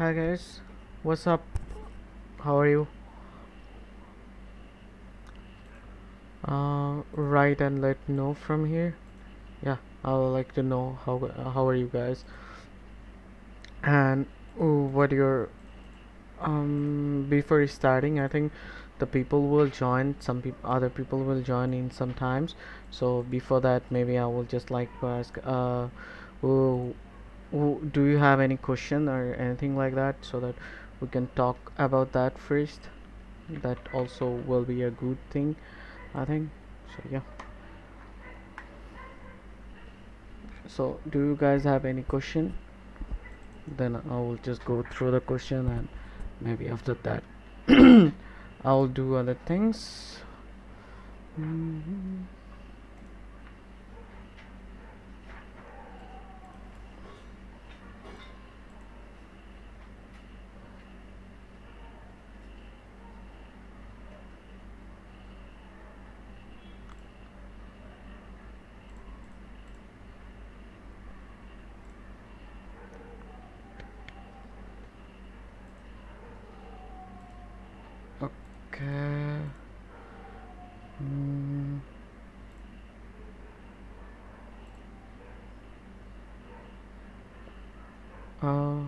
Hi guys, what's up? How are you? Write and let me know from here. Yeah, I would like to know how are you guys and what your before starting. I think the people will join. Some people, other people will join in sometimes. So before that, maybe I will just like to ask. Who, do you have any question or anything like that so that we can talk about that first? That also will be a good thing, I think. So yeah. So do you guys have any question? Then I will just go through the question and maybe after that I'll do other things. Mhm. Okay. Mm,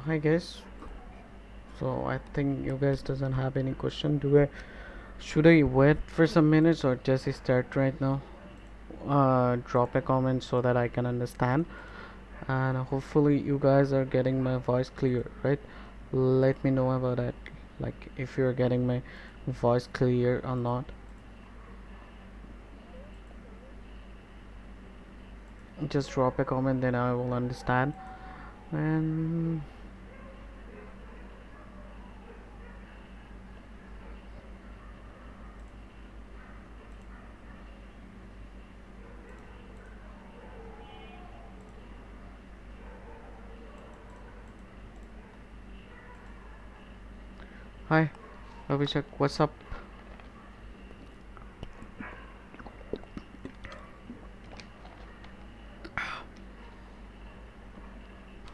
I guess so. I think you guys doesn't have any question. Do I should I wait for some minutes or just start right now? Drop a comment so that I can understand, and hopefully you guys are getting my voice clear, right? Let me know about that, like if you're getting my voice clear or not. Just drop a comment, then I will understand. And hi Abhishek, what's up?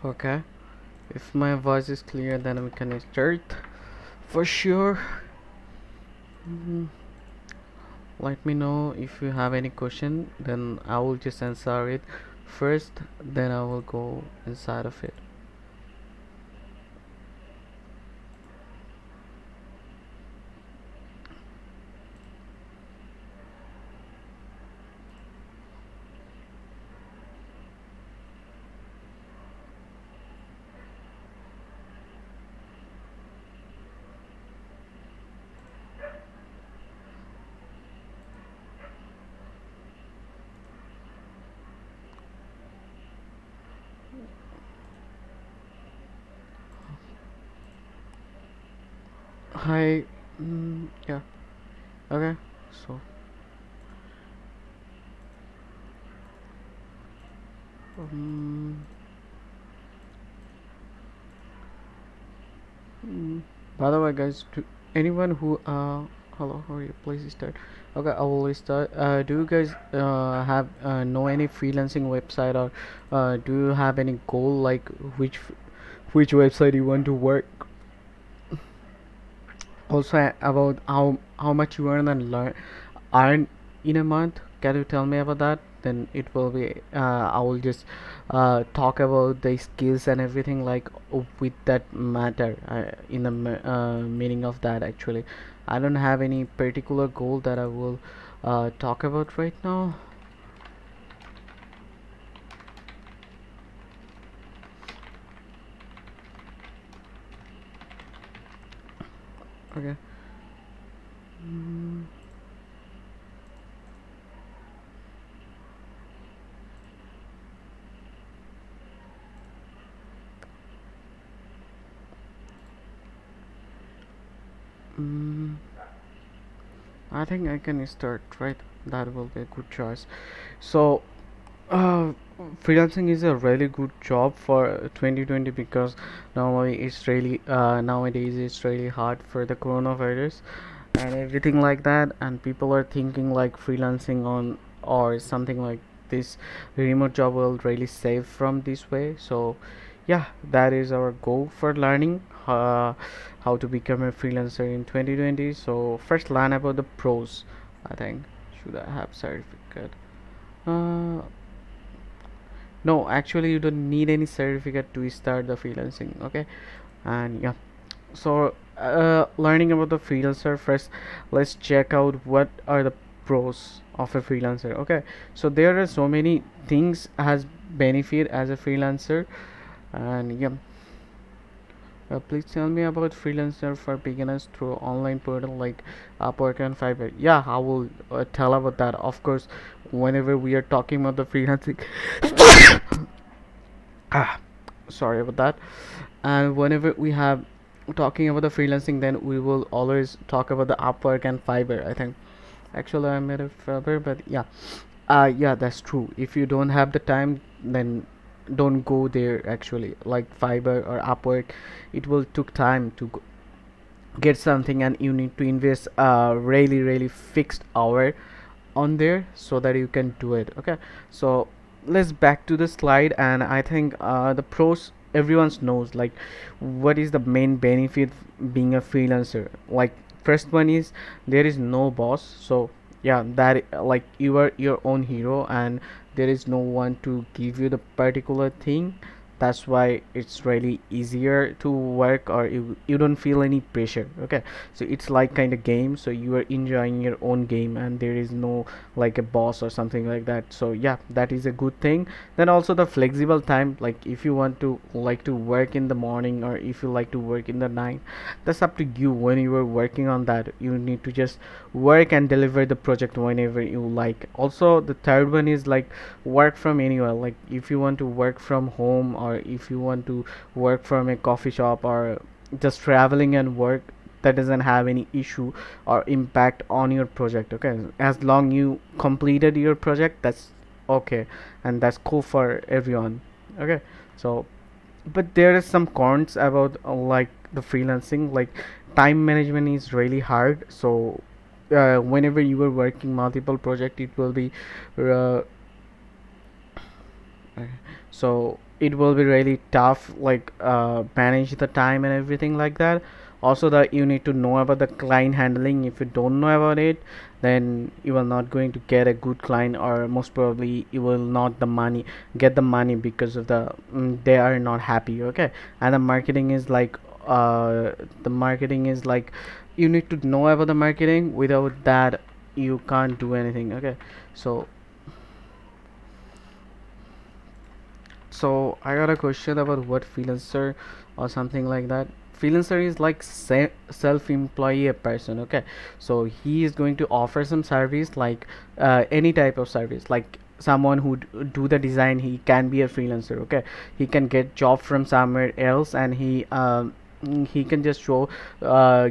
Okay, if my voice is clear, then we can start for sure. Mhm. Let me know if you have any question, then I will just answer it first, then I will go inside of it. Hi. Yeah. Okay. So um, mm, by the way guys, to anyone who hello, how are you? Please start. Okay, I will start. Do you guys have know any freelancing website, or do you have any goal, like which website you want to work? Also about how much you earn and earn in a month. Can you tell me about that? Then it will be I will just talk about the skills and everything, like with that matter, in the meaning of that. Actually, I don't have any particular goal that I will talk about right now. Okay. mm, mm, I think I can start, right? That will be a good choice. So Uh, freelancing is a really good job for 2020, because normally it's really nowadays it's really hard for the coronavirus and everything like that, and people are thinking like freelancing on or something like this remote job will really save from this way. So yeah, that is our goal for learning how to become a freelancer in 2020. So first learn about the pros, I think. Should I have certificate? uh no, actually you don't need any certificate to start the freelancing, okay? And yeah, so learning about the freelancer first, let's check out what are the pros of a freelancer, okay? So there are so many things as benefit as a freelancer. And yeah, please tell me about freelancer for beginners through online portal like Upwork and Fiverr. Yeah, I will tell about that, of course. Whenever we are talking about the freelancing ah, sorry about that. And whenever we have talking about the freelancing, then we will always talk about the Upwork and Fiverr, I think. Actually I made a Fiverr, but yeah, yeah, that's true. If you don't have the time, then don't go there. Actually, like Fiverr or Upwork, it will took time to get something, and you need to invest really fixed hour on there so that you can do it, okay? So let's back to the slide. And I think the pros everyone knows, like what is the main benefit being a freelancer. Like first one is there is no boss. So yeah, that like you are your own hero, and there is no one to give you the particular thing. That's why it's really easier to work, or you don't feel any pressure, okay? So it's like kind of game, so you are enjoying your own game, and there is no like a boss or something like that. So yeah, that is a good thing. Then also the flexible time, like if you want to like to work in the morning, or if you like to work in the night, that's up to you. When you are working on that, you need to just work and deliver the project whenever you like. Also the third one is like work from anywhere. Like if you want to work from home, or if you want to work from a coffee shop, or just traveling and work, that doesn't have any issue or impact on your project, okay? As long you completed your project, that's okay, and that's cool for everyone, okay? So but there is some cons about like the freelancing, like time management is really hard. So whenever you are working multiple project, it will be uh, okay. So it will be really tough, like manage the time and everything like that. Also that you need to know about the client handling. If you don't know about it, then you are not going to get a good client, or most probably you will not the money get the money, because of the they are not happy, okay? And the marketing is like the marketing is like you need to know about the marketing. Without that, you can't do anything, okay? So so I got a question about what freelancer or something like that. Freelancer is like self-employee a person, okay? So he is going to offer some service, like any type of service, like someone who do the design, he can be a freelancer, okay? He can get job from somewhere else, and he can just show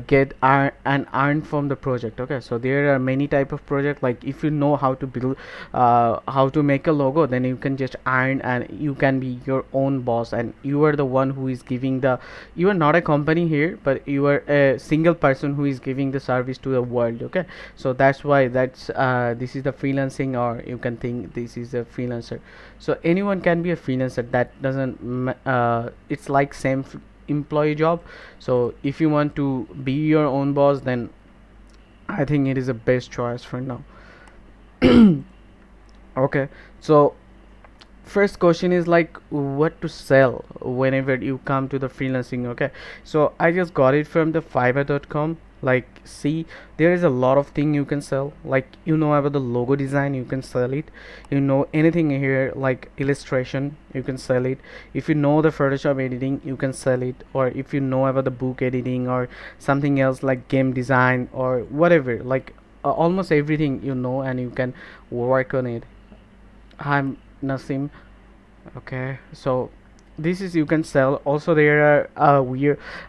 get and earn from the project, okay? So there are many type of project. Like if you know how to build how to make a logo, then you can just earn, and you can be your own boss, and you are the one who is giving the, you are not a company here, but you are a single person who is giving the service to the world, okay? So that's why that's this is the freelancing, or you can think this is a freelancer. So anyone can be a freelancer. That doesn't it's like same employee job. So if you want to be your own boss, then I think it is the best choice for now. Okay, so first question is like what to sell whenever you come to the freelancing, okay? So I just got it from the fiverr.com. Like see, there is a lot of thing you can sell. Like you know about the logo design, you can sell it. You know anything here like illustration, you can sell it. If you know the Photoshop editing, you can sell it. Or if you know about the book editing, or something else like game design or whatever, like almost everything you know, and you can work on it. I'm Nasim. Okay, so this is you can sell. Also there are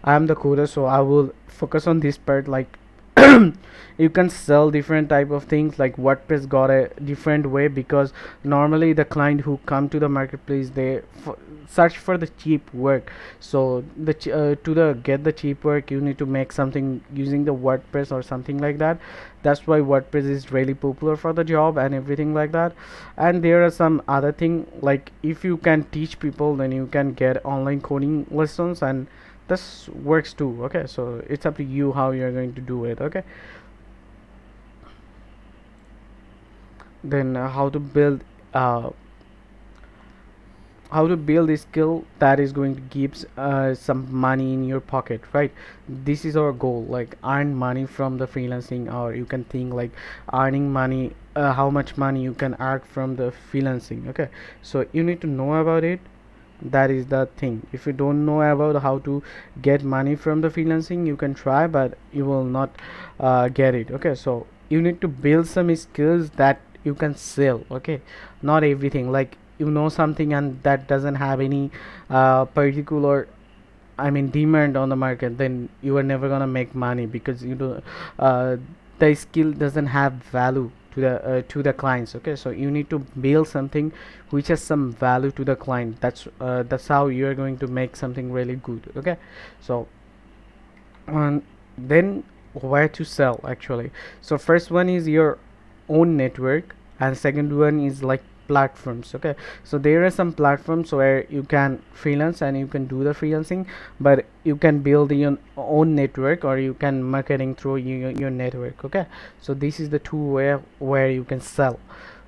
I'm the coder, so I will focus on this part. Like you can sell different type of things. Like WordPress got a different way, because normally the client who come to the marketplace, they search for the cheap work. So to the get the cheap work, you need to make something using the WordPress or something like that. That's why WordPress is really popular for the job and everything like that. And there are some other thing, like if you can teach people, then you can get online coding lessons, and this works too. Okay, so it's up to you how you're going to do it. Okay, then uh, how to build a skill that is going to give some money in your pocket, right? This is our goal, like earn money from the freelancing, or you can think like earning money, how much money you can earn from the freelancing. Okay, so you need to know about it. That is the thing. If you don't know about how to get money from the freelancing, you can try, but you will not get it. Okay, so you need to build some skills that you can sell. Okay, not everything, like you know something and that doesn't have any particular, I mean, demand on the market, then you are never gonna make money, because you do the skill doesn't have value to the clients. Okay, so you need to build something which has some value to the client. That's how you are going to make something really good. Okay, so then where to sell actually. So first one is your own network, and second one is like platforms. Okay, so there are some platforms where you can freelance and you can do the freelancing, but you can build your own network, or you can marketing through your network. Okay, so this is the two where you can sell.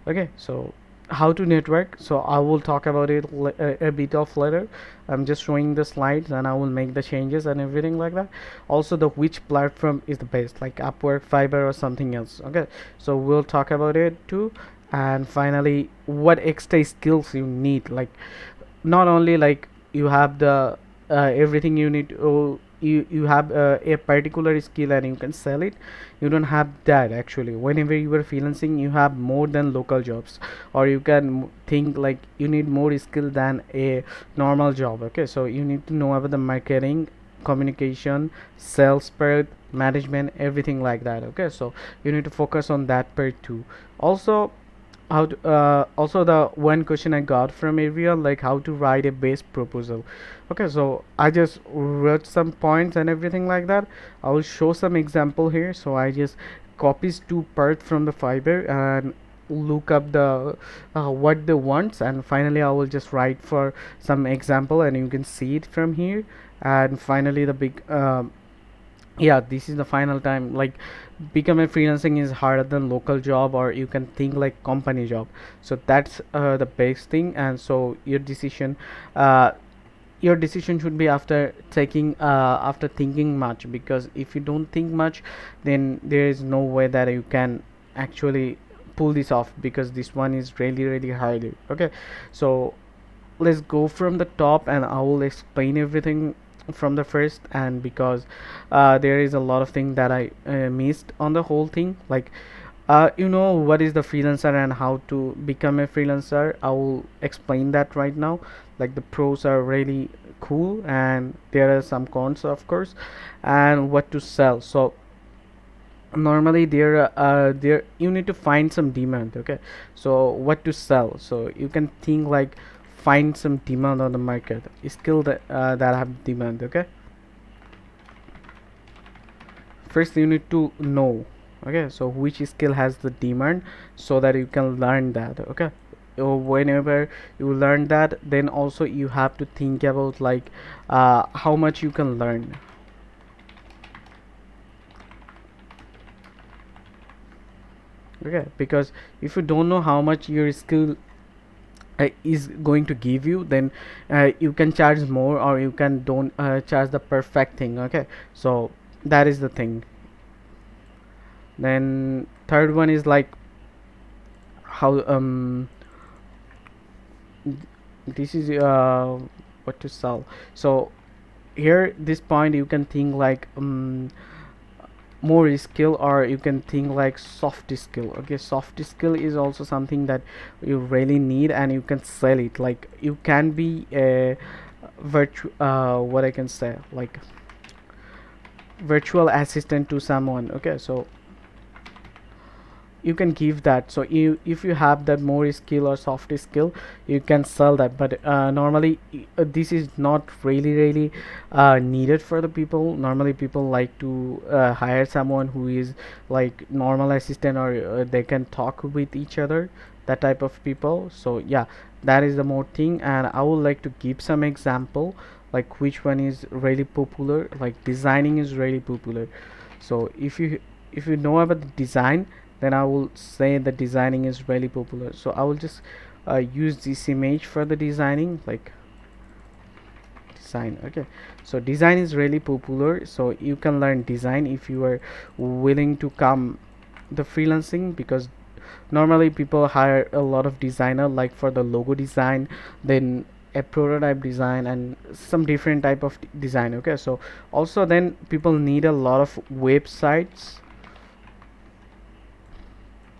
Okay, so how to network, so I will talk about it a bit of later. I'm just showing the slides and I will make the changes and everything like that. Also, the which platform is the best, like Upwork, Fiverr, or something else. Okay, so we'll talk about it too. And finally, what extra skills you need, like not only like you have the everything you need. You have a particular skill and you can sell it. You don't have that actually. Whenever you are freelancing, you have more than local jobs, or you can think like you need more skill than a normal job. Okay, so you need to know about the marketing, communication, sales part, management, everything like that. Okay, so you need to focus on that part too. Also, how to also, the one question I got from everyone, like how to write a best proposal. Okay, so I just wrote some points and everything like that. I will show some example here. So I just copies two parts from the Fiverr and look up the what they want, and finally I will just write for some example, and you can see it from here. And finally the big yeah, this is the final time, like become a freelancing is harder than local job, or you can think like company job. So that's the best thing. And so uh, your decision should be after taking after thinking much, because if you don't think much, then there is no way that you can actually pull this off, because this one is really hard. Okay, so let's go from the top and I will explain everything from the first. And because there is a lot of things that I missed on the whole thing, like you know what is the freelancer and how to become a freelancer, I will explain that right now. Like the pros are really cool, and there are some cons of course, and what to sell. So normally there you need to find some demand. Okay, so what to sell, so you can think like find some demand on the market, skill that have demand. Okay, first you need to know, okay, so which skill has the demand, so that you can learn that. Okay, whenever you learn that, then also you have to think about like how much you can learn. Okay, because if you don't know how much your skill is going to give you, then you can charge more, or you can don't charge the perfect thing. Okay, so that is the thing. Then third one is like how this is what to sell. So here this point you can think like more skill, or you can think like soft skill. Okay, soft skill is also something that you really need, and you can sell it. Like you can be a what I can say, like virtual assistant to someone. Okay, so you can give that. So you, if you have that more skill or soft skill, you can sell that. But normally this is not really needed for the people. Normally people like to hire someone who is like normal assistant, or they can talk with each other, that type of people. So yeah, that is the more thing. And I would like to give some example, like which one is really popular. Like designing is really popular. So if you know about the design, then I will say the designing is really popular. So I will just use this image for the designing, like design. Okay, so design is really popular. So you can learn design if you are willing to come the freelancing, because normally people hire a lot of designer, like for the logo design, then a prototype design, and some different type of design. Okay, so also then people need a lot of websites.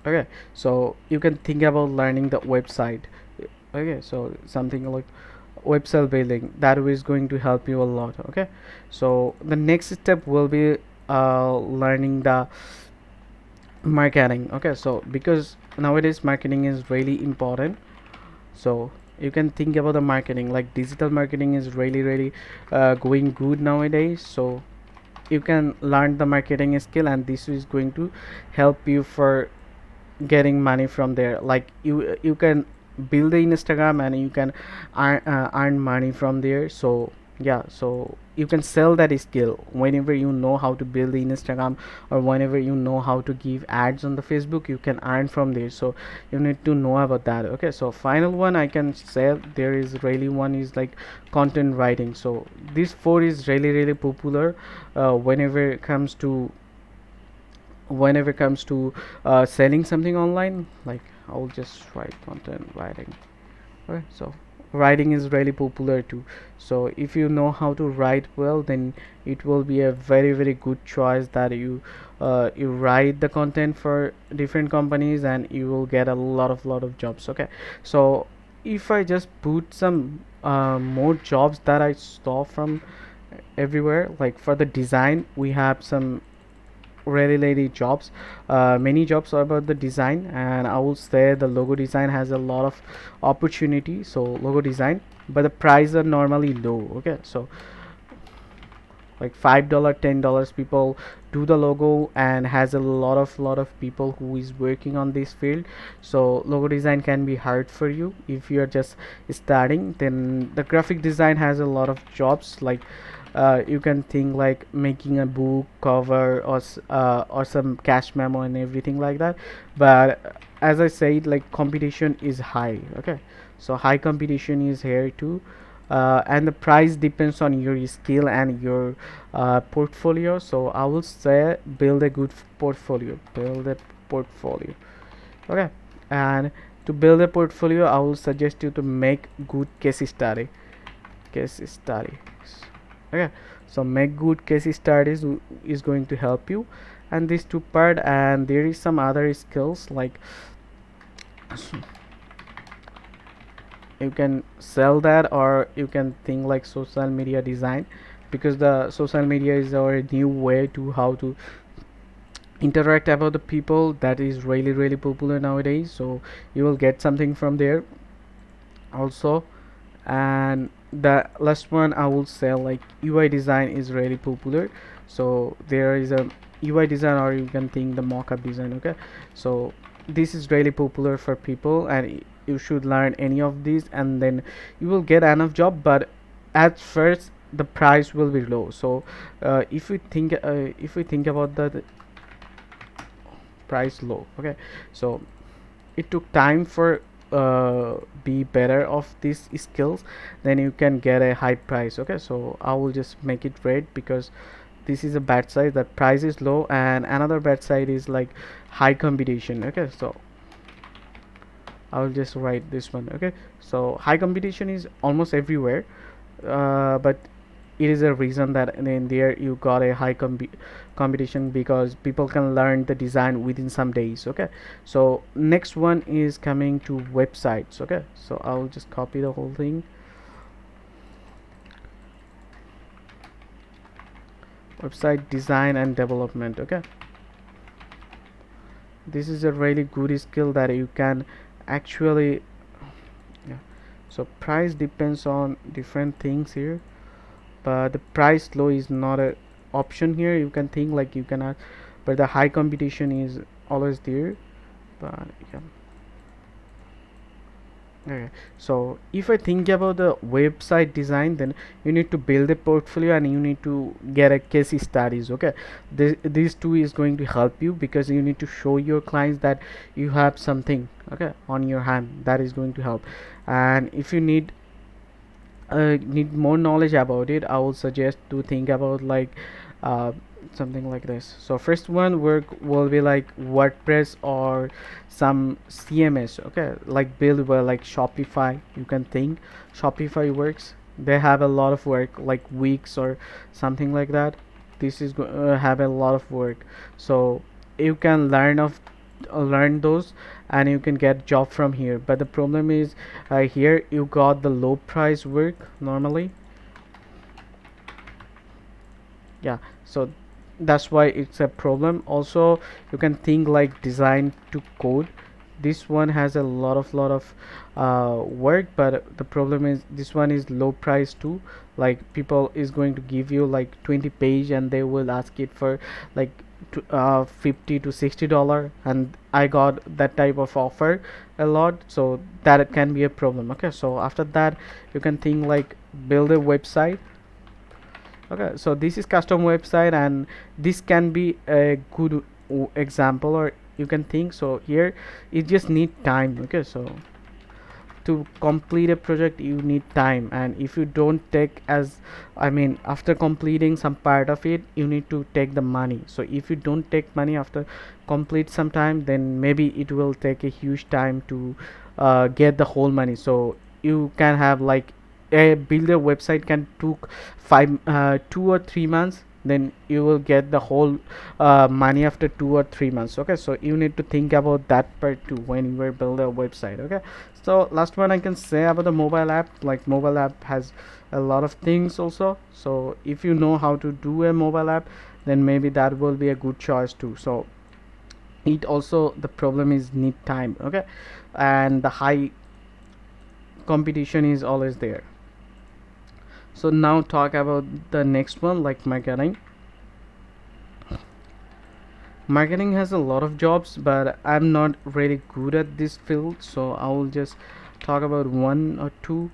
Okay, so you can think about learning the website. Okay, so something like website building, that is going to help you a lot. Okay, so the next step will be learning the marketing. Okay, so because nowadays marketing is really important, so you can think about the marketing, like digital marketing is really going good nowadays. So you can learn the marketing skill, and this is going to help you for getting money from there. Like you can build the Instagram, and you can earn money from there. So yeah, so you can sell that skill whenever you know how to build the Instagram, or whenever you know how to give ads on the Facebook, you can earn from there. So you need to know about that. Okay, so final one I can say, there is really one is like content writing. So this four is really popular whenever it comes to selling something online. Like I'll just write content writing. Okay, so writing is really popular too. So if you know how to write well, then it will be a very good choice that you write the content for different companies, and you will get a lot of jobs. Okay, so if I just put some more jobs that I saw from everywhere, like for the design we have some really jobs. Many jobs are about the design, and I will say the logo design has a lot of opportunity. So logo design, but the price are normally low. Okay, so like $5, $10 people do the logo, and has a lot of people who is working on this field. So logo design can be hard for you if you're just starting. Then the graphic design has a lot of jobs, like you can think like making a book cover, or some cash memo and everything like that. But as I said, like competition is high. Okay, so high competition is here too. And the price depends on your skill and your portfolio. So I will say build a good portfolio. Okay, and to build a portfolio, I will suggest you to make good case study. Okay, so make good case studies is going to help you. And these two part, and there is some other skills, like you can sell that, or you can think like social media design, because the social media is our new way to how to interact about the people. That is really popular nowadays. So you will get something from there also. And the last one I will say, like UI design is really popular. So there is a UI design, or you can think the mockup design. Okay, so this is really popular for people, and you should learn any of these, and then you will get enough job. But at first the price will be low. So if we think about the price low. Okay, so it took time for be better of these skills, then you can get a high price. Okay, so I will just make it red, because this is a bad side, that price is low. And another bad side is like high competition. Okay, so I will just write this one. Okay, so high competition is almost everywhere, but it is a reason that in there you got a high competition, because people can learn the design within some days. Okay, so next one is coming to websites. Okay, so I'll just copy the whole thing. website design and development. Okay, this is a really good skill that you can actually, yeah. So price depends on different things here, but the price low is not a option here. You can think like you cannot, but the high competition is always there. But yeah. Okay, so if I think about the website design, then you need to build a portfolio and you need to get a case studies. Okay, these two is going to help you because you need to show your clients that you have something, okay, on your hand that is going to help. And if you need more knowledge about it, I will suggest to think about like uh, something like this. So first one work will be like WordPress or some CMS. Okay, like build well like Shopify. You can think Shopify works. They have a lot of work like Wix or something like that. This is have a lot of work, so you can learn those and you can get job from here. But the problem is here you got the low price work normally. Yeah, so that's why it's a problem. Also you can think like design to code. This one has a lot of work, but the problem is this one is low price too. Like people is going to give you like 20 page and they will ask it for like 50 to $60, and I got that type of offer a lot, so that can be a problem. Okay, so after that you can think like build a website. Okay, so this is custom website and this can be a good example, or you can think so here you just need time. Okay, so to complete a project you need time, and if you don't take as I mean after completing some part of it you need to take the money. So if you don't take money after complete some time, then maybe it will take a huge time to get the whole money. So you can have like a builder website can took 2 or 3 months, then you will get the whole money after 2 or 3 months. Okay, so you need to think about that part too when you are build a website. Okay, so last one I can say about the mobile app, like mobile app has a lot of things also. So if you know how to do a mobile app, then maybe that will be a good choice too. So it also the problem is need time. Okay, and the high competition is always there. So now talk about the next one, like marketing has a lot of jobs, but I'm not really good at this field, so I will just talk about one or two.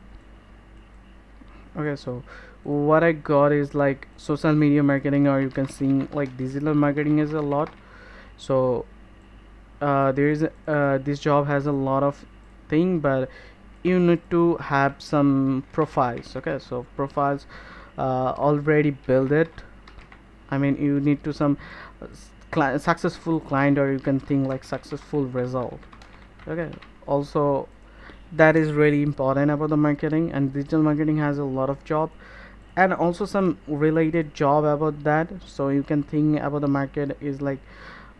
Okay, so what I got is like social media marketing, or you can see like digital marketing is a lot. So there is this job has a lot of thing, but you need to have some profiles. Okay, so profiles already build it. I mean you need to some successful client, or you can think like successful result. Okay, also that is really important about the marketing, and digital marketing has a lot of job and also some related job about that. So you can think about the market is like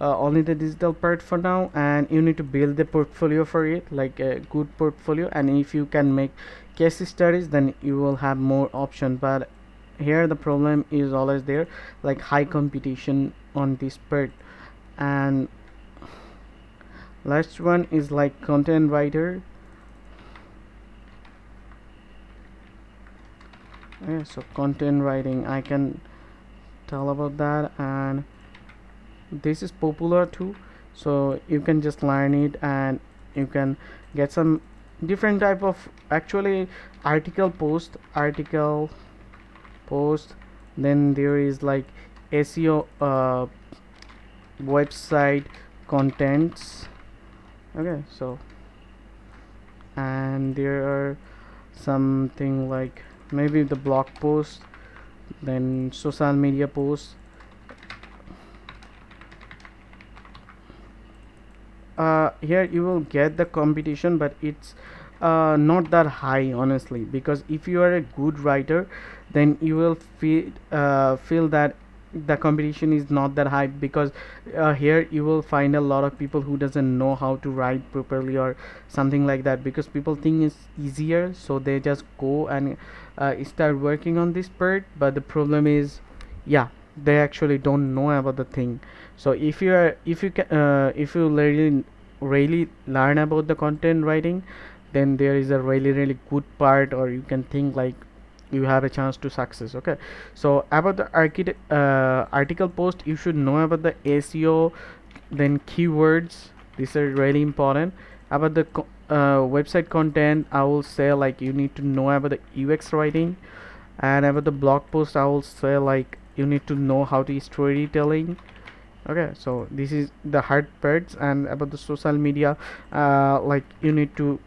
only the digital part for now, and you need to build the portfolio for it, like a good portfolio, and if you can make case studies then you will have more option. But here the problem is always there, like high competition on this part. And last one is like content writer. Okay, so content writing I can tell about that, and this is popular too, so you can just learn it and you can get some different type of actually article post. Then there is like SEO website contents. Okay, so and there are something like maybe the blog post, then social media posts. Here you will get the competition, but it's not that high honestly, because if you are a good writer then you will feel that the competition is not that high, because here you will find a lot of people who doesn't know how to write properly or something like that, because people think it's easier, so they just go and start working on this part. But the problem is, yeah, they actually don't know about the thing. So if you really learn about the content writing, then there is a really good part, or you can think like you have a chance to success. Okay, so about the article post, you should know about the SEO, then keywords. These are really important. About the website content, I will say like you need to know about the UX writing. And about the blog post, I will say like you need to know how to storytelling. Okay, so this is the hard parts. And about the social media, like you need to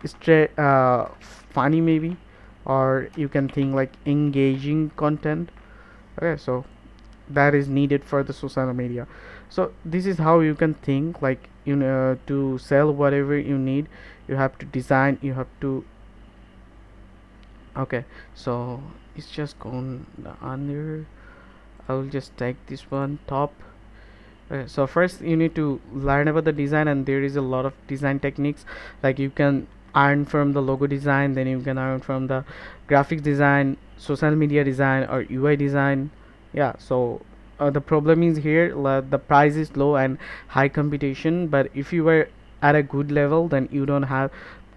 stay funny maybe, or you can think like engaging content. Okay, so that is needed for the social media. So this is how you can think like, you know, to sell whatever you need, you have to design, you have to. Okay, so it's just gone under. I will just take this one top. So first you need to learn about the design, and there is a lot of design techniques. Like you can earn from the logo design, then you can earn from the graphics design, social media design, or UI design. Yeah, so the problem is here, the price is low and high competition. But if you were at a good level, then you don't have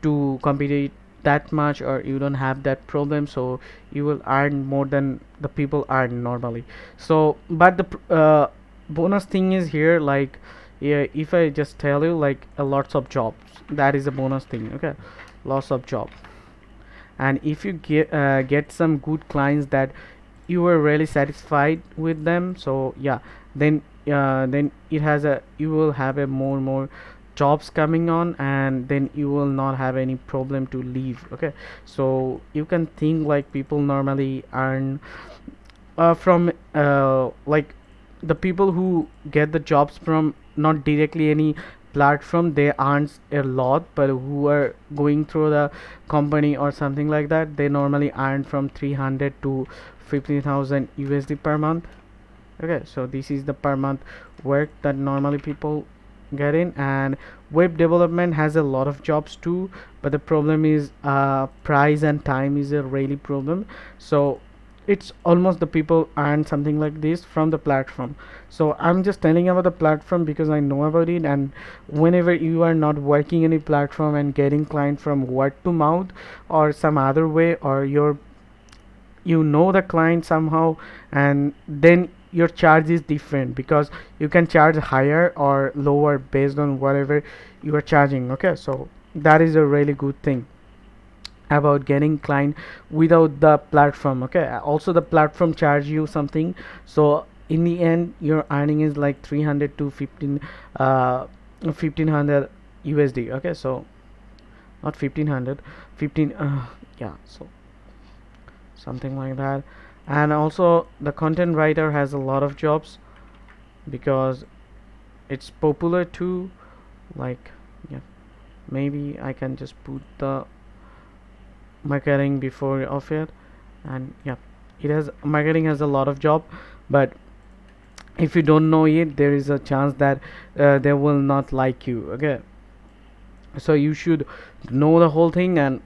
to compete that much, or you don't have that problem, so you will earn more than the people earn normally. So but the bonus thing is here, like, yeah, if I just tell you like lots of jobs, that is a bonus thing. Okay, lots of job. And if you get some good clients that you are really satisfied with them, so yeah, then it has a, you will have a more jobs coming on, and then you will not have any problem to leave. Okay, so you can think like people normally earn from like the people who get the jobs from not directly any platform, they earn a lot. But who are going through the company or something like that, they normally earn from 300 to 15,000 USD per month. Okay, so this is the per month work that normally people get in. And web development has a lot of jobs too, but the problem is price and time is a really problem. So it's almost the people earn something like this from the platform. So I'm just telling about the platform because I know about it. And whenever you are not working any platform and getting client from word to mouth or some other way, or you know the client somehow, and then your charge is different, because you can charge higher or lower based on whatever you are charging. Okay, so that is a really good thing about getting client without the platform. Okay, also the platform charge you something, so in the end your earning is like 300 to 1500 USD. Okay, so not 1500, 15 yeah, so something like that. And also the content writer has a lot of jobs because it's popular too. Like, yeah, maybe I can just put the marketing before of it. And yeah, it has, marketing has a lot of job. But if you don't know it, there is a chance that they will not like you. Okay, so you should know the whole thing. And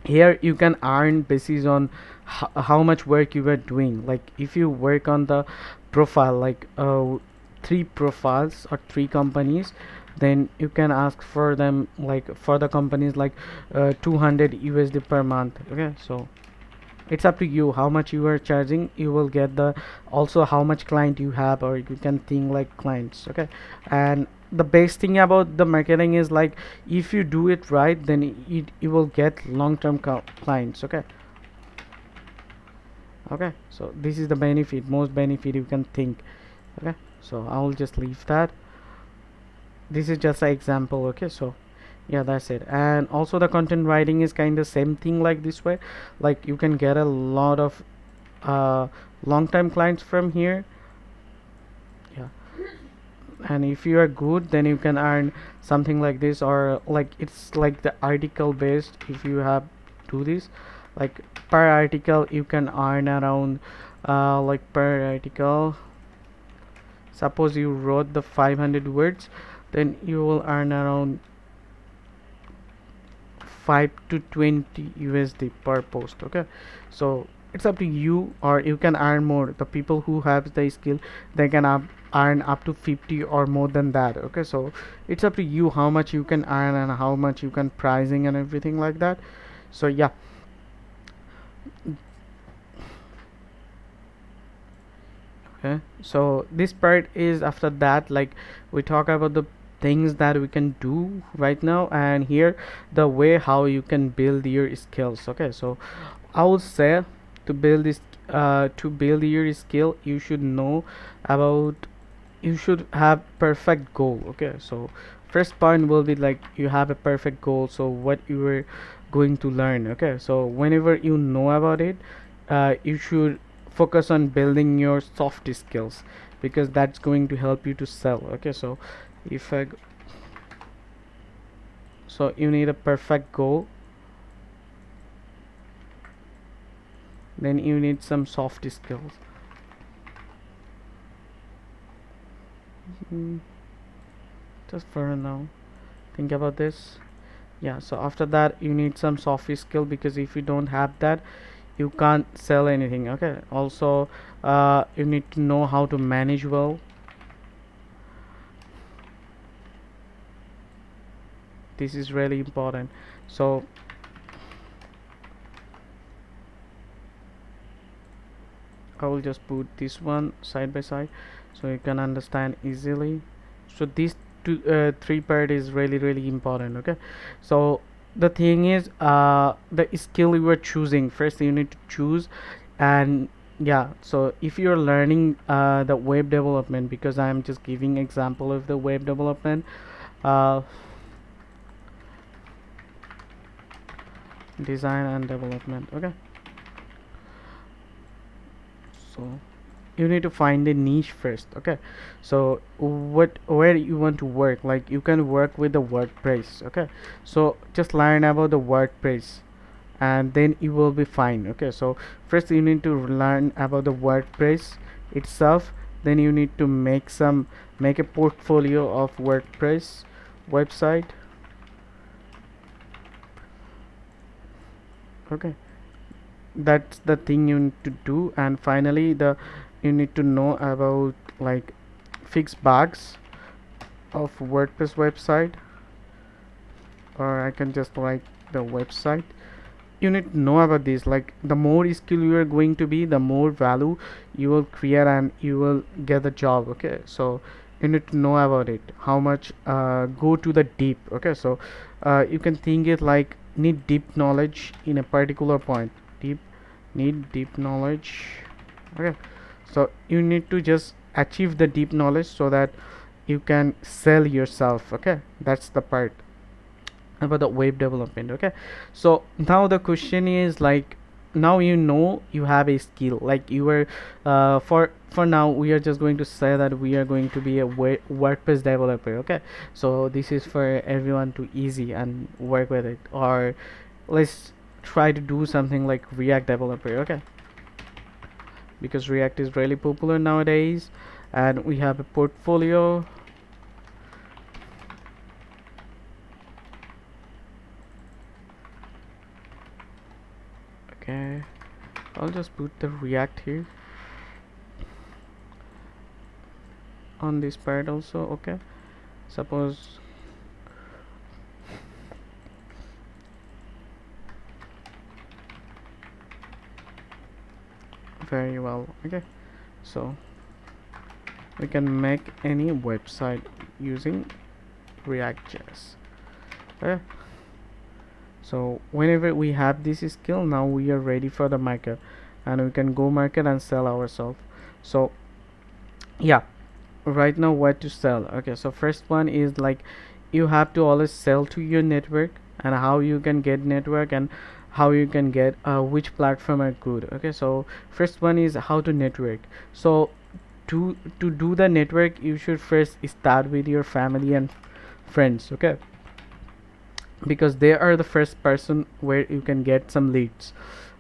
here you can earn basis on how much work you are doing. Like if you work on the profile, like 3 profiles or 3 companies, then you can ask for them, like for the companies, like 200 USD per month. Okay, so it's up to you how much you are charging. You will get the, also how much client you have, or you can think like clients. Okay, and the best thing about the marketing is like if you do it right, then you will get long-term clients. Okay, okay, so this is the benefit, most benefit you can think. Okay, so I will just leave that. This is just an example. Okay, so yeah, that's it. And also the content writing is kind of same thing like this way, like you can get a lot of long-time clients from here. Yeah, and if you are good, then you can earn something like this, or like it's like the article based. If you have do this, like per article you can earn around like per article, suppose you wrote the 500 words, then you will earn around 5 to 20 USD per post. Okay, so it's up to you, or you can earn more. The people who have the skill, they can earn up to 50 or more than that. Okay, so it's up to you how much you can earn and how much you can pricing and everything like that. So yeah. Okay, so this part is after that, like we talk about the things that we can do right now, and here the way how you can build your skills. Okay, so I would say to build this to build your skill, you should know about, you should have perfect goal. Okay, so first point will be like you have a perfect goal, so what you are going to learn. Okay, so whenever you know about it, you should focus on building your soft skills, because that's going to help you to sell. Okay, so if I so you need a perfect goal, then you need some soft skills. Mm, just for now, think about this. Yeah, so after that you need some soft skill, because if you don't have that, you can't sell anything. Okay, also you need to know how to manage well. This is really important. So I will just put this one side by side so you can understand easily. So these three part is really important. Okay, so the thing is, the skill you are choosing, first you need to choose. And yeah, so if you're learning the web development, because I'm just giving example of the web development, uh, design and development. Okay, so you need to find a niche first. Okay, so where you want to work, like you can work with the WordPress. Okay, so just learn about the WordPress and then you will be fine. Okay, so first you need to learn about the WordPress itself, then you need to make a portfolio of WordPress website. Okay, that's the thing you need to do. And finally, the you need to know about like fix bugs of WordPress website, or I can just write the website. You need to know about this, like the more skill you are going to be, the more value you will create and you will get the job. Okay, so you need to know about it, how much go to the deep. Okay, so you can think it like need deep knowledge in a particular point. Need deep knowledge. Okay, so you need to just achieve the deep knowledge so that you can sell yourself. Okay, that's the part about the web development. Okay, so now the question is like, now you know you have a skill, like you were for now we are just going to say that we are going to be a WordPress developer. Okay, so this is for everyone to easy and work with it, or let's try to do something like React developer. Okay, because React is really popular nowadays, and we have a portfolio. Okay, I'll just put the React here on this part also. Okay, suppose very well. Okay, so we can make any website using React.js. Okay, so whenever we have this skill, now we are ready for the market and we can go market and sell ourselves. So yeah, right now what to sell. Okay, so first one is like you have to always sell to your network, and how you can get network and how you can get which platform are good. Okay, so first one is how to network. So to do the network, you should first start with your family and friends. Okay, because they are the first person where you can get some leads.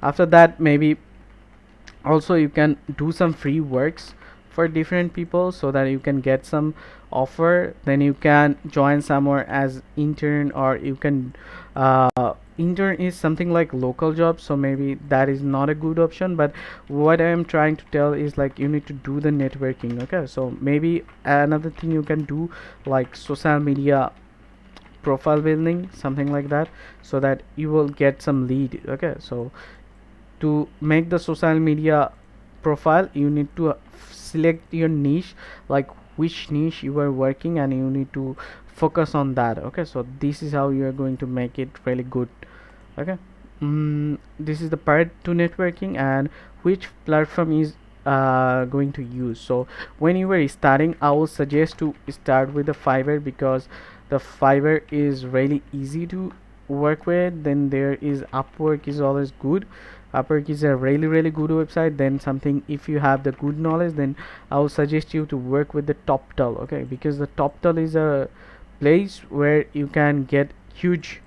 After that, maybe also you can do some free works for different people so that you can get some offer, then you can join somewhere as intern, or you can intern is something like local job, so maybe that is not a good option. But what I am trying to tell is like you need to do the networking. Okay, so maybe another thing you can do, like social media profile building, something like that, so that you will get some lead. Okay, so to make the social media profile, you need to select your niche, like which niche you are working, and you need to focus on that. Okay, so this is how you are going to make it really good. Okay, this is the part to networking and which platform is going to use. So when you were starting, I will suggest to start with the Fiverr, because the Fiverr is really easy to work with. Then there is Upwork, is always good. Upwork is a really good website. Then something, if you have the good knowledge, then I will suggest you to work with the TopTal. Okay, because the TopTal is a place where you can get huge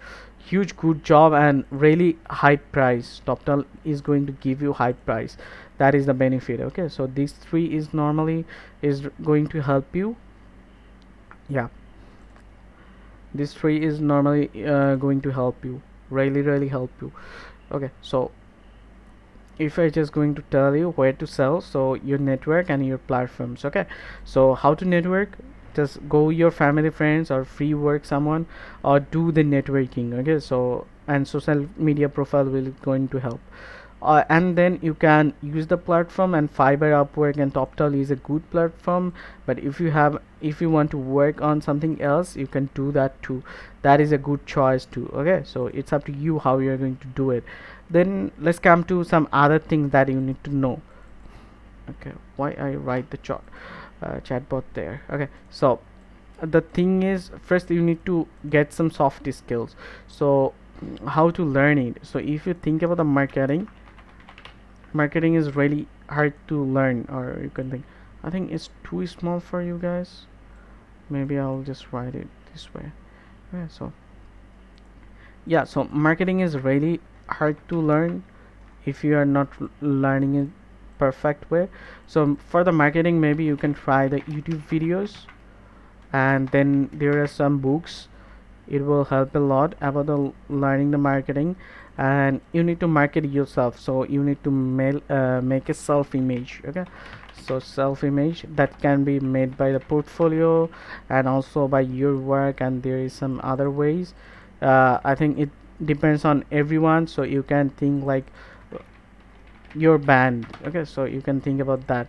good job and really high price. TopTal is going to give you high price. That is the benefit. Okay, so these three is normally is going to help you. Yeah, this three is normally going to help you, really help you. Okay, so if I just going to tell you where to sell, so your network and your platforms. Okay, so how to network, just go your family, friends, or free work someone, or do the networking. Okay, so and social media profile will going to help. And then you can use the platform, and Fiverr, Upwork, and TopTal is a good platform. But if you want to work on something else, you can do that too. That is a good choice too. Okay, so it's up to you how you're going to do it. Then let's come to some other things that you need to know. Okay, why I write the chatbot there. Okay, so the thing is, first you need to get some soft skills. So how to learn it? So if you think about the marketing is really hard to learn. Or you can think, I think it's too small for you guys. Maybe I'll just write it this way. Yeah, so yeah, so marketing is really hard to learn if you are not learning it perfect way. So for the marketing, maybe you can try the YouTube videos, and then there are some books. It will help a lot about the learning the marketing. And you need to market yourself, so you need to make a self image. Okay, so self image that can be made by the portfolio and also by your work, and there is some other ways. I think it depends on everyone, so you can think like your band. Okay, so you can think about that.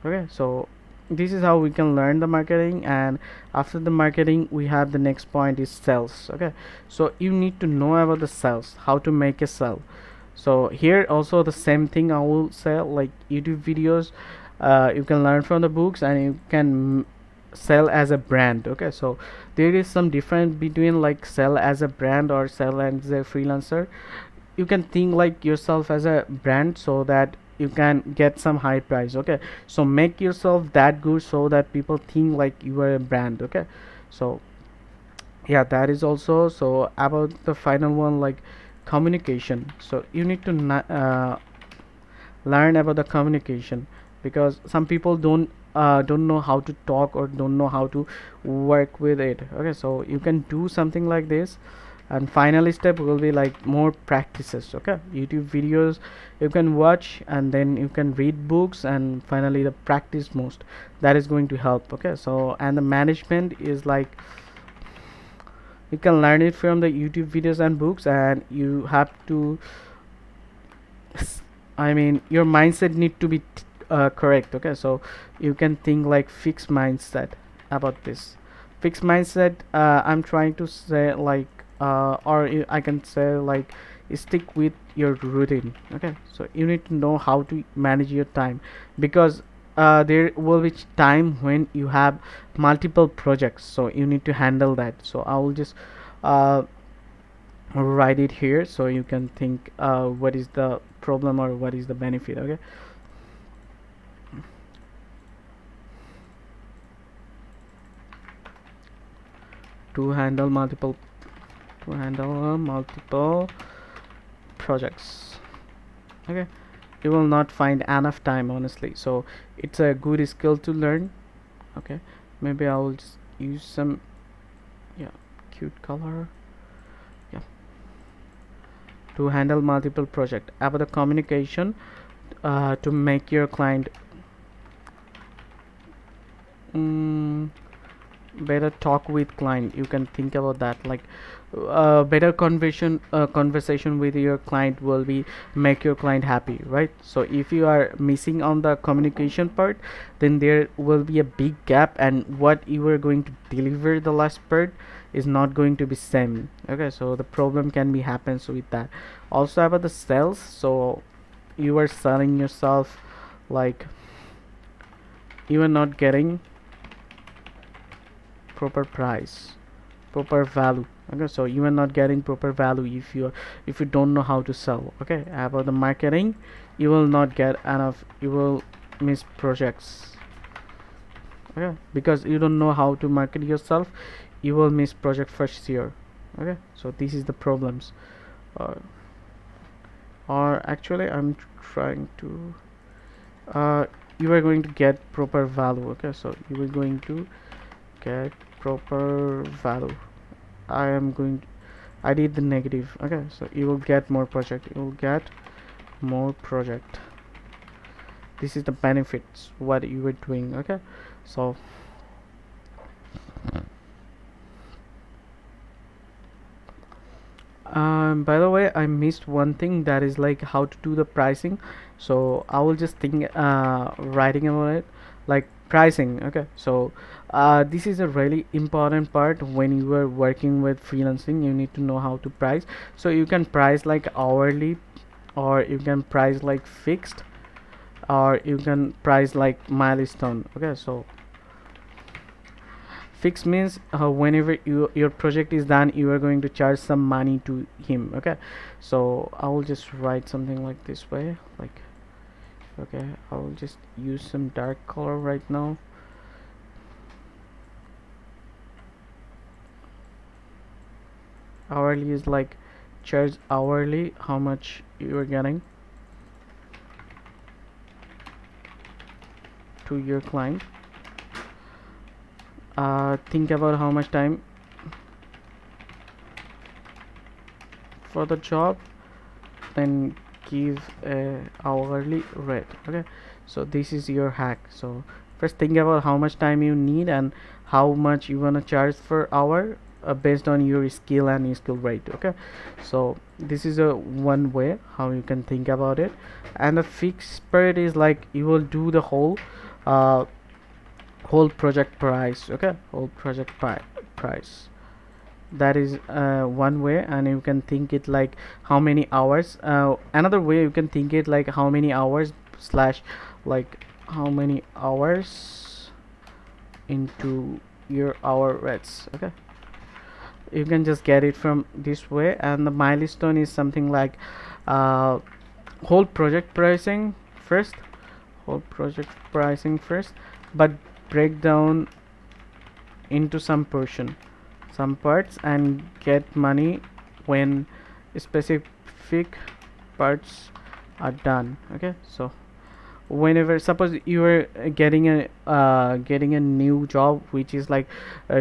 Okay, so this is how we can learn the marketing. And after the marketing, we have the next point is sales. Okay, so you need to know about the sales, how to make a sale. So here also the same thing I will say, like YouTube videos, you can learn from the books, and you can sell as a brand. Okay, so there is some difference between like sell as a brand or sell as a freelancer. You can think like yourself as a brand, so that you can get some high price. Okay, so make yourself that good so that people think like you are a brand. Okay, so yeah, that is also. So about the final one, like communication, so you need to learn about the communication, because some people don't know how to talk or don't know how to work with it. Okay, so you can do something like this. And final step will be like more practices. Okay, YouTube videos you can watch, and then you can read books, and finally the practice most, that is going to help. Okay, so and the management is like you can learn it from the YouTube videos and books, and you have to I mean your mindset need to be correct. Okay, so you can think like fixed mindset about this. Fixed mindset, I'm trying to say like I can say like stick with your routine. Okay, so you need to know how to manage your time, because there will be time when you have multiple projects, so you need to handle that. So I will just uh, write it here, so you can think what is the problem or what is the benefit. Okay, to handle multiple projects. Okay, you will not find enough time, honestly, so it's a good skill to learn. Okay, maybe I will just use some, yeah, cute color. Yeah, to handle multiple project. About the communication, to make your client mm, better talk with client. You can think about that, like better conversation with your client will be make your client happy, right? So if you are missing on the communication part, then there will be a big gap, and what you are going to deliver the last part is not going to be same. Okay, so the problem can be happens with that. Also about the sales, so you are selling yourself, like you are not getting proper price, proper value. Okay, so you are not getting proper value if you don't know how to sell. Okay, about the marketing, you will not get enough, you will miss projects. Okay, because you don't know how to market yourself, you will miss project first year. Okay, so this is the problems. uh, or actually I'm trying to you are going to get proper value. Okay, so you are going to get proper value. I did the negative. Okay, so you will get more project, you will get more project. This is the benefits what you were doing. Okay, so by the way, I missed one thing, that is like how to do the pricing. So I will just think writing about it, like pricing. Okay, so this is a really important part when you are working with freelancing. You need to know how to price. So you can price like hourly, or you can price like fixed, or you can price like milestone. Okay, so fixed means whenever your project is done, you are going to charge some money to him. Okay, so I will just write something like this way, like, okay, I will just use some dark color right now. Hourly is like charge hourly, how much you are getting to your client. Think about how much time for the job, then give a hourly rate. Okay, so this is your hack. So first think about how much time you need and how much you want to charge per hour, based on your skill and your skill rate. Okay, so this is a one way how you can think about it. And the fixed period is like you will do the uh, whole project price. Okay, whole project price, that is one way. And you can think it like how many hours. Another way you can think it like how many hours slash like how many hours into your hour rates. Okay, you can just get it from this way. And the milestone is something like uh, whole project pricing first, whole project pricing first, but break down into some portion, some parts, and get money when specific parts are done. Okay, so whenever suppose you are getting a new job, which is like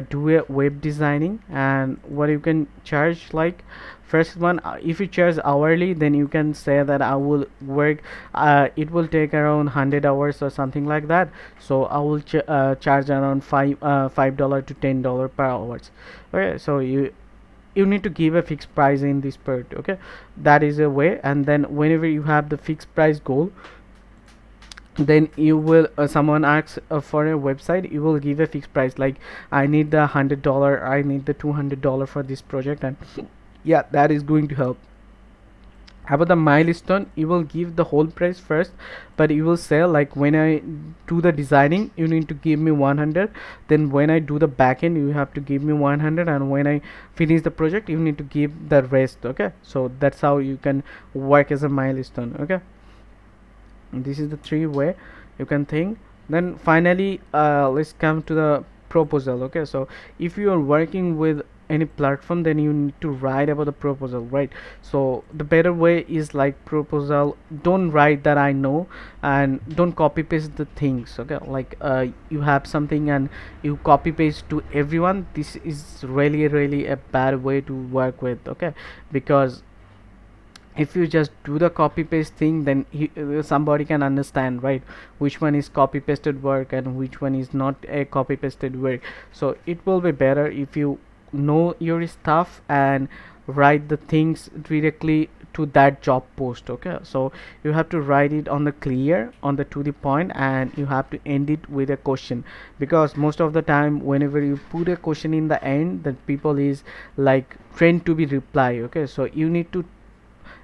do a web designing, and what you can charge, like first one, if you charge hourly, then you can say that I will work, it will take around 100 hours or something like that. So I will charge around $5 to $10 per hours. Okay, so you need to give a fixed price in this part. Okay, that is a way. And then whenever you have the fixed price goal, then you will someone asks for a website, you will give a fixed price, like I need the $100, I need the $200 for this project. And yeah, that is going to help. About the milestone, you will give the whole price first, but you will say like when I do the designing, you need to give me 100, then when I do the backend, you have to give me 100, and when I finish the project, you need to give the rest. Okay, so that's how you can work as a milestone. Okay, this is the three way you can think. Then finally let's come to the proposal. Okay, so if you are working with any platform, then you need to write about the proposal, right? So the better way is like proposal, don't write that I know, and don't copy paste the things. Okay, like you have something and you copy paste to everyone, this is really a bad way to work with. Okay, because if you just do the copy paste thing, then somebody can understand, right, which one is copy pasted work and which one is not a copy pasted work. So it will be better if you know your stuff and write the things directly to that job post. Okay, so you have to write it on the clear, on the to the point, and you have to end it with a question, because most of the time whenever you put a question in the end, that people is like trained to be reply. Okay, so you need to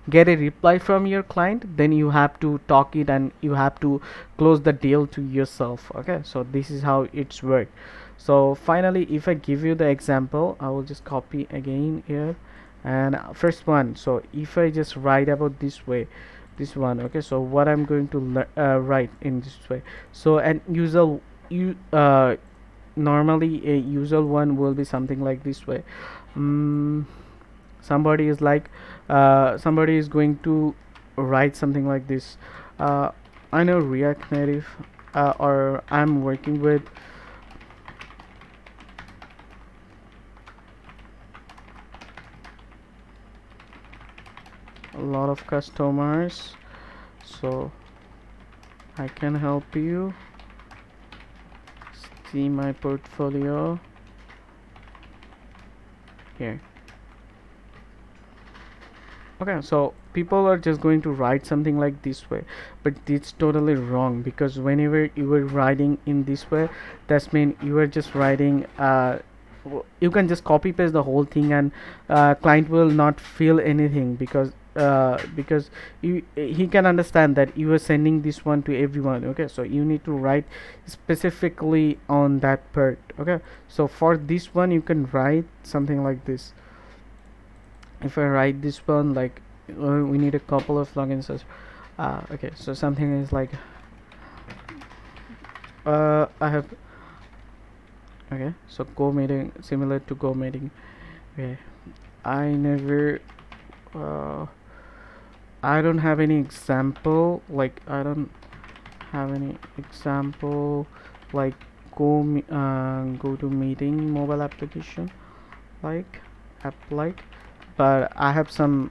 get a reply from your client, then you have to talk it and you have to close the deal to yourself. Okay, so this is how it's work. So finally, if I give you the example, I will just copy again here, and first one, so if I just write about this way, this one. Okay, so what I'm going to write in this way. So an usual you normally a usual one will be something like this way. mm, Somebody is like somebody is going to write something like this. uh, I know React Native, or I'm working with a lot of customers, so I can help you see my portfolio here. Okay, so people are just going to write something like this way, but it's totally wrong, because whenever you are writing in this way, that's mean you are just writing you can just copy paste the whole thing, and client will not feel anything, because he can understand that you are sending this one to everyone. Okay, so you need to write specifically on that part. Okay, so for this one you can write something like this. If I write this one like we need a couple of logins. Okay, so something is like I have, okay, so go meeting, similar to go meeting. Okay, I never I don't have any example, like I don't have any example like go to meeting mobile application like app like, but I have some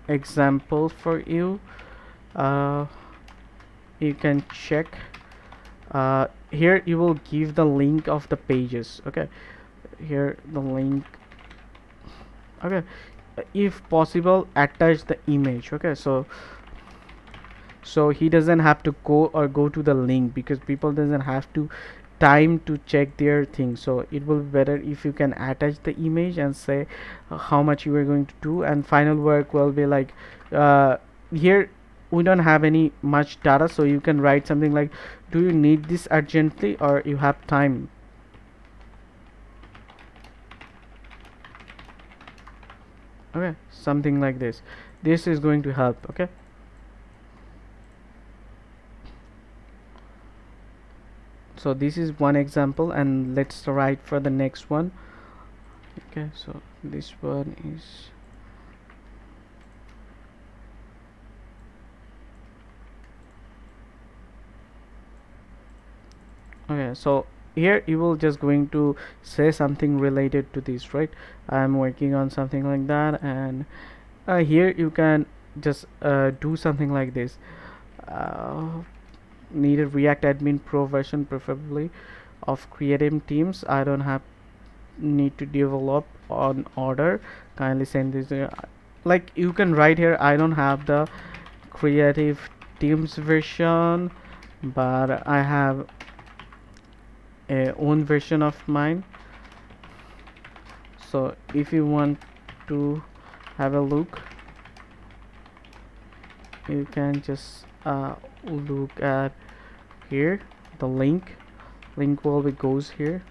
example for you. uh, you can check here. You will give the link of the pages. Okay, here the link. Okay, if possible attach the image. Okay, so he doesn't have to go to the link, because people doesn't have to time to check their thing. So it will be better if you can attach the image and say how much you are going to do, and final work will be like here we don't have any much data, so you can write something like, do you need this urgently or you have time? Okay, something like this. This is going to help. Okay, so this is one example, and let's write for the next one. Okay, so this one is, okay, so here you will just going to say something related to this, right? I'm working on something like that, and here you can just do something like this. uh, Need a React Admin Pro version, preferably of creative teams. I don't have need to develop on order, kindly send this like you can write here, I don't have the creative teams version, but I have a own version of mine. So if you want to have a look, you can just look at here, the link will be goes here,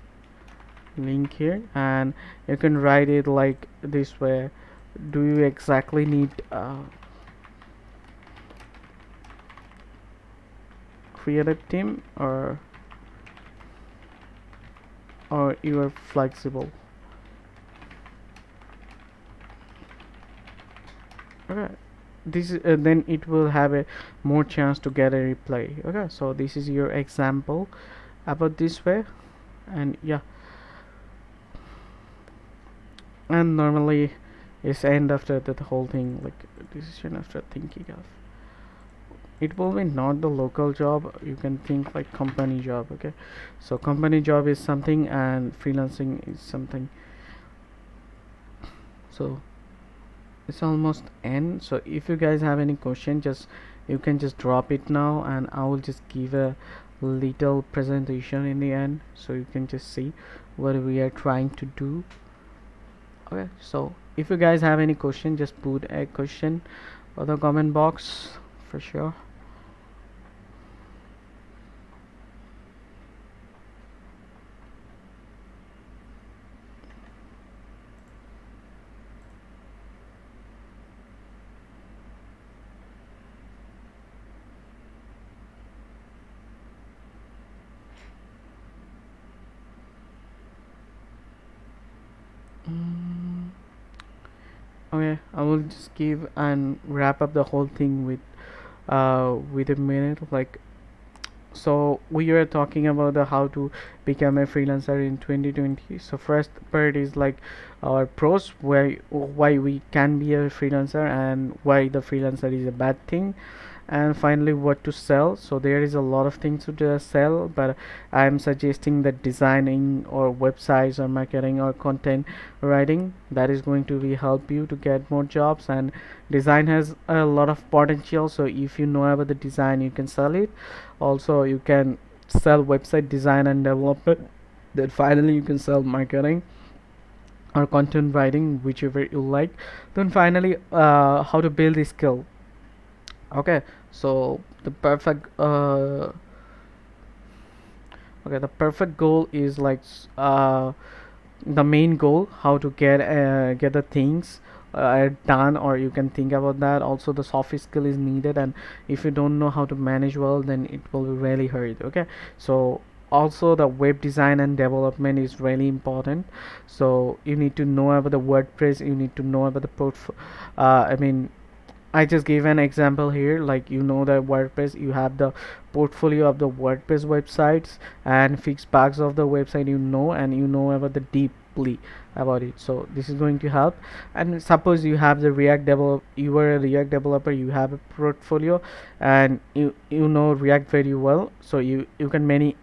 link here, and you can write it like this way. Do you exactly need creative team, or you are flexible? Okay, this is then it will have a more chance to get a reply. Okay, so this is your example about this way, and yeah, and normally It's end after the whole thing, like decision after thinking of. It will be not the local job. You can think like company job. Okay, so company job is something and freelancing is something. So it's almost end. So if you guys have any question, just you can just drop it now, and I will just give a little presentation in the end, so you can just see what we are trying to do. Okay, so if you guys have any question, just put a question on the comment box for sure. Okay, I will just give and wrap up the whole thing with a minute, like, so we are talking about the how to become a freelancer in 2020. So first part is like our pros, why we can be a freelancer and why the freelancer is a bad thing, and finally what to sell. So there is a lot of things to sell, but I'm suggesting that designing or websites or marketing or content writing, that is going to be help you to get more jobs. And design has a lot of potential, so if you know about the design, you can sell it. Also you can sell website design and development. Then finally you can sell marketing or content writing, whichever you like. Then finally how to build this skill. Okay, so the perfect okay, the perfect goal is like the main goal, how to get the things done, or you can think about that. Also the soft skill is needed, and if you don't know how to manage well, then it will be really hard. Okay, so also the web design and development is really important. So you need to know about the WordPress, you need to know about the I mean, I just gave an example here, like you know that WordPress, you have the portfolio of the WordPress websites and fixed bugs of the website, you know, and you know about the deeply about it. So this is going to help. And suppose you have the you are a React developer, you have a portfolio, and you know React very well, so you can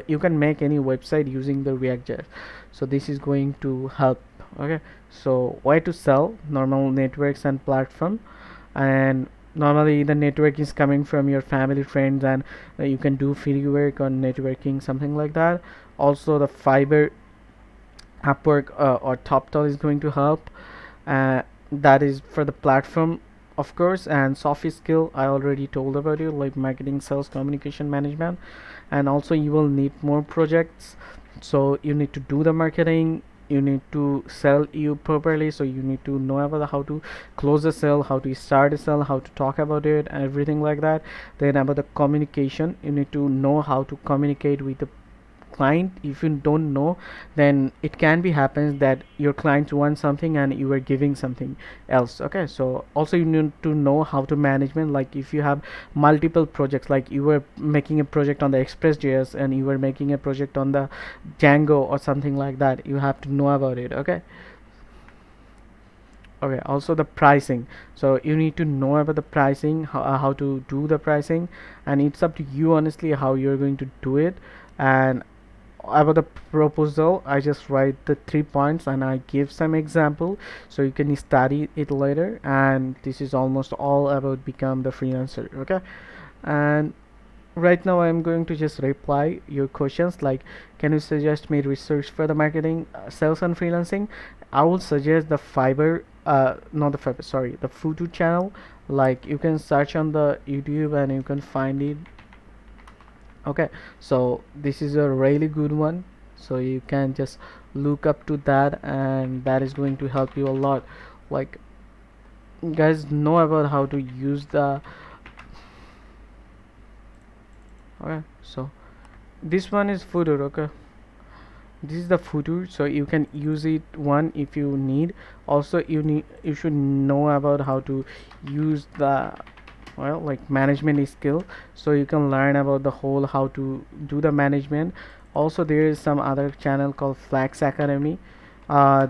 you can make any website using the React.js. So this is going to help. Okay, so why to sell normal networks and platform. And normally the network is coming from your family, friends, and you can do free work on networking, something like that. Also the Fiverr, Upwork, or TopTal is going to help. That is for the platform, of course. And soft skill, I already told about you, like marketing, sales, communication, management. And also you will need more projects, so you need to do the marketing, you need to sell you properly, so you need to know about how to close a sale, how to start a sale, how to talk about it, and everything like that. Then about the communication, you need to know how to communicate with the client. If you don't know, then it can be happens that your clients want something and you are giving something else. Okay, so also you need to know how to management, like if you have multiple projects, like you were making a project on the Express.js and you were making a project on the Django or something like that, you have to know about it. Okay, okay, also the pricing, so you need to know about the pricing, how to do the pricing, and it's up to you honestly how you're going to do it. And about the proposal, I just write the 3 points and I give some example, so you can study it later. And this is almost all about become the freelancer. Okay, and right now I'm going to just reply your questions, like can you suggest me research for the marketing, sales and freelancing. I will suggest the Fiverr, not the Fiverr, sorry, the Futu channel. Like you can search on the YouTube and you can find it. Okay, so this is a really good one, so you can just look up to that, and that is going to help you a lot. Like guys know about how to use the okay, so this one is footer. Okay, this is the footer, so you can use it one if you need. Also you should know about how to use the, well, like management skill, so you can learn about the whole how to do the management. Also there is some other channel called Flax Academy.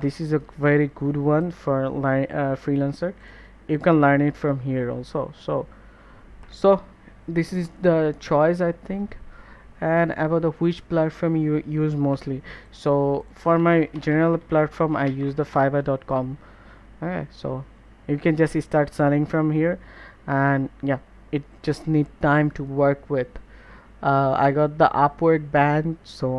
This is a very good one for freelancer. You can learn it from here also. So this is the choice, I think. And about the which platform you use mostly, so for my general platform I use the fiverr.com. Okay, so you can just start selling from here, and yeah, it just need time to work with. I got the Upwork band, so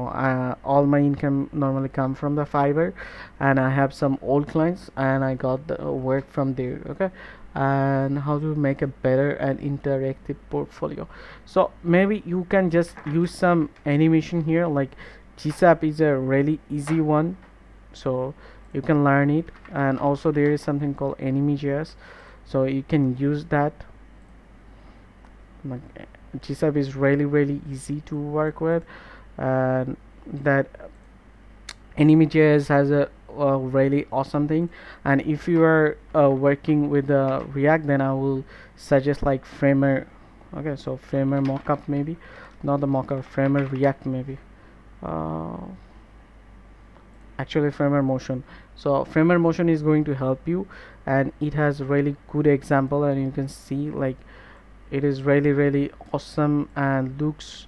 all my income normally come from the Fiverr, and I have some old clients, and I got the work from there. Okay, and how to make a better and interactive portfolio. So maybe you can just use some animation here, like GSAP is a really easy one, so you can learn it, and also there is something called Anime.js, so you can use that. Like GSAP is really easy to work with, and that Anime.js has a really awesome thing. And if you are working with React, then I will suggest like Framer. Okay, so Framer mockup maybe, not the mockup, Framer React maybe. Uh, Actually Framer Motion. So Framer Motion is going to help you, and it has really good example, and you can see like it is really awesome and looks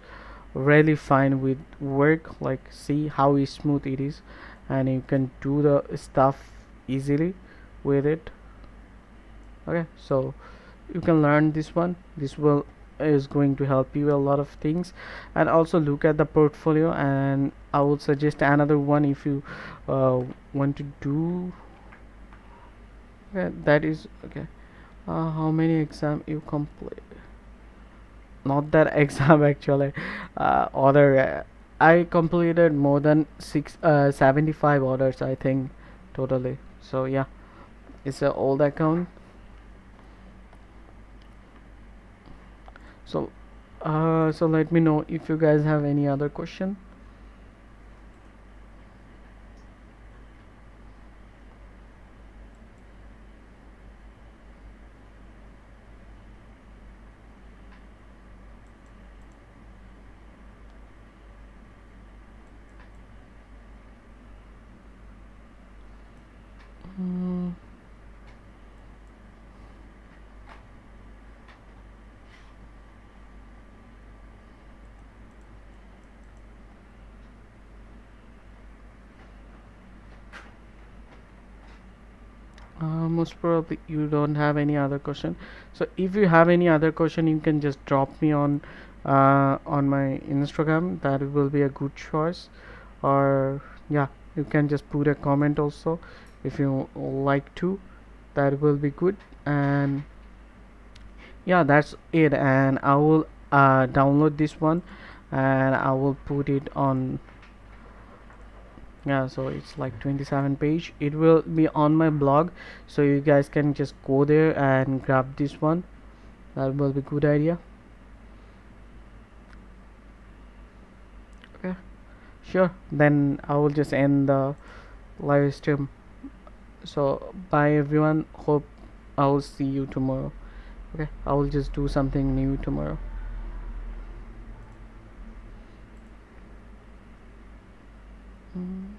really fine with work. Like see how smooth it is, and you can do the stuff easily with it. Okay, so you can learn this one. This will is going to help you a lot of things. And also look at the portfolio, and I would suggest another one if you uh, want to do. Okay, that is okay. How many exam you complete? Not that exam actually. Other I completed more than 75 orders, I think, totally. So yeah, it's an old account. So so let me know if you guys have any other question. Hmm. Most probably you don't have any other question. So if you have any other question, you can just drop me on my Instagram. That will be a good choice. Or yeah, you can just put a comment also if you like to. That will be good. And yeah, that's it. And I will download this one, and I will put it on. Yeah, so it's like 27 page. It will be on my blog, so you guys can just go there and grab this one. That will be good idea. Okay, sure, then I will just end the live stream. So bye everyone, hope I will see you tomorrow. Okay, I will just do something new tomorrow. Mm.